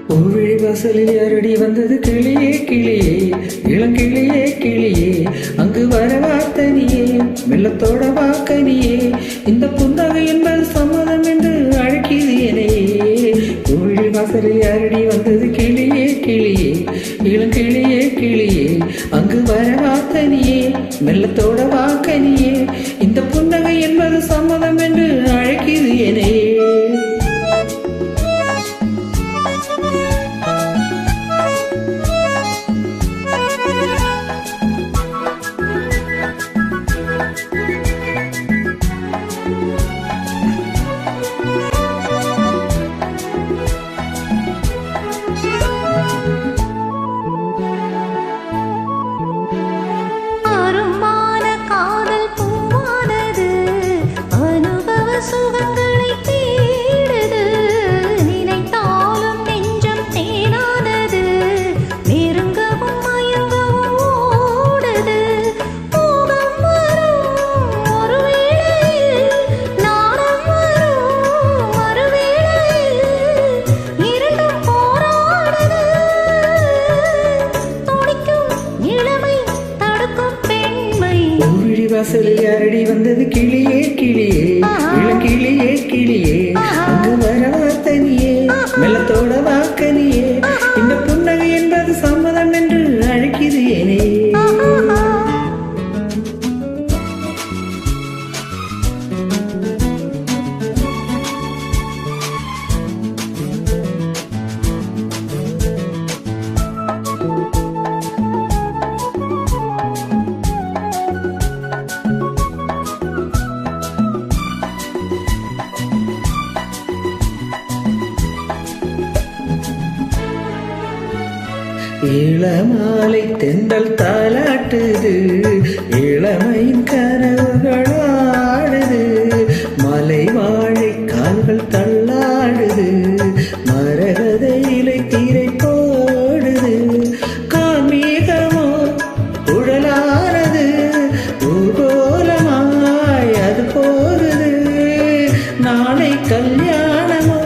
பூவிழி வாசலில் யாரடி வந்தது கிளியே கிளியே இளங்கிளியே கிளியே அங்கு வரவா தனியே மெல்லத்தோட வாக்கனியே இந்த புன்னகை என்பது சம்மதம் என்று அழைக்கிது எனையே பூவிழி வாசலில் யாரடி வந்தது கிளியே கிளியே இளங்கிளியே கிளியே அங்கு வரவா தனியே மெல்லத்தோட வாக்கனியே இந்த புன்னகை என்பது சம்மதம் என்று அழைக்கிது எனையே வாசலில் யாரடி வந்தது கிளியே கிளியே இளங்கிளியே கிளியே அங்கு வரவா தனியே மெல்லத்தோட வாக்கனியே இந்த புன்னகை என்பது சம்மதம் என்று அழைக்கிது ஏனே இளமாலை தென்றல் தாலாட்டுது இளமையின் கனவுகள் ஆடுது மலை வாழை கால்கள் தள்ளாடுது மரகத இலை தீரை போடுது காமீகமோ உடலானது ஊர்கோலமாய் அது போகுது நாளை கல்யாணமோ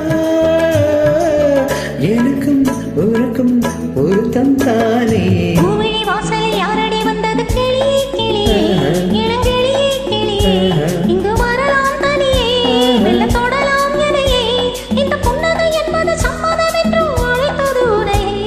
எனக்கும் உனக்கும் பொருத்தம் தானே பூவிழி வாசலில் யாரடி வந்தது கிளியே கிளியே இளங்கிளியே கிளியே இங்கு வரலாம் தனியே மெல்ல தொடலாம் எனையே இந்த புன்னகை என்பது சம்மதம் என்று அழைத்தது உனையே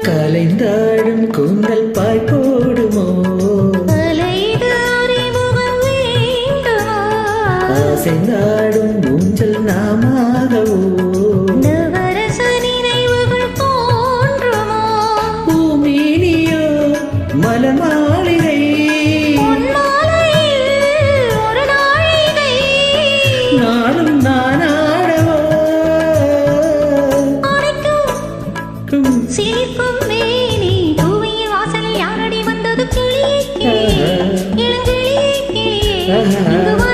கலைந்தாடும் கூந்தல் பாய் போடுமோ அசைந்தாடும் ஊஞ்சல் நாமாகவோ பூமீனியோ மலமாளிகை நாளும் நானாடவோ சிரிக்கும் மேனி பூவியின் வாசலில் யாரடி வந்தது கிளியே கிளியே இளங்கிளியே கிளியே